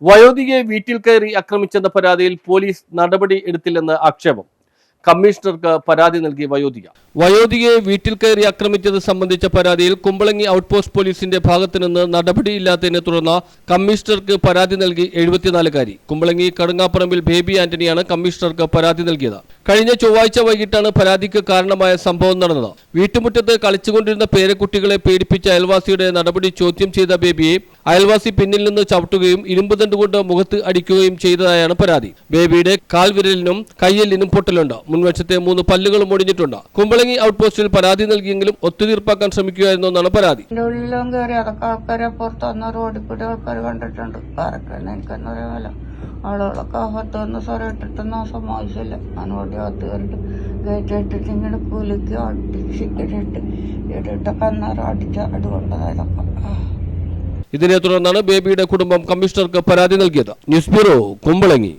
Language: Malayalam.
വയോധികയെ വീട്ടിൽ കയറി ആക്രമിച്ചെന്ന പരാതിയിൽ പോലീസ് നടപടി എടുത്തില്ലെന്ന് ആക്ഷേപം. കമ്മീഷണർക്ക് പരാതി നൽകിയ വയോധികയെ വീട്ടിൽ കയറി ആക്രമിച്ചത് സംബന്ധിച്ച പരാതിയിൽ കുമ്പളങ്ങി ഔട്ട്പോസ്റ്റ് പോലീസിന്റെ ഭാഗത്തു നിന്ന് നടപടിയില്ലാത്തതിനെ തുടർന്ന് കമ്മീഷണർക്ക് പരാതി നൽകി 74കാരി. കുമ്പളങ്ങി കടുങ്ങാപ്പറമ്പിൽ ബേബി ആന്റണിയാണ് കമ്മീഷണർക്ക് പരാതി നൽകിയത്. കഴിഞ്ഞ ചൊവ്വാഴ്ച വൈകിട്ടാണ് പരാതിക്ക് കാരണമായ സംഭവം നടന്നത്. വീട്ടുമുറ്റത്ത് കളിച്ചുകൊണ്ടിരുന്ന പേരക്കുട്ടികളെ പേടിപ്പിച്ച അയൽവാസിയുടെ നടപടി ചോദ്യം ചെയ്ത ബേബിയെ അയൽവാസി പിന്നിൽ നിന്ന് ചവിട്ടുകയും ഇരുമ്പുതണ്ടുകൊണ്ട് മുഖത്ത് അടിക്കുകയും ചെയ്തതായാണ് പരാതി. ബേബിയുടെ കാൽവിരലിനും കയ്യെല്ലിനും പൊട്ടലുണ്ട്. മുൻവശത്തെ 3 പല്ലുകളും ഒടിഞ്ഞിട്ടുണ്ട്. കുമ്പളങ്ങി ഔട്ട്പോസ്റ്റിൽ പരാതി നൽകിയെങ്കിലും ഒത്തുതീർപ്പാക്കാൻ ശ്രമിക്കുകയായിരുന്നു എന്നാണ് പരാതി. ആളുകളൊക്കെ അകത്ത് വന്ന് സ്വരട്ടിട്ടൊന്നും സമാവശ്യമില്ല. ഞാനോടി അകത്ത് കയറിട്ട് ഗേറ്റിട്ടിട്ട് ഇങ്ങനെ പുലിക്ക് അടിച്ച് ഇട്ടിട്ടൊക്കെ അന്നേരം അടിച്ച അടുകൊണ്ടതൊക്കെ. ഇതിനെ തുടർന്നാണ് ബേബിയുടെ കുടുംബം കമ്മീഷണർക്ക് പരാതി നൽകിയത്. News bureau, Kumbalangi.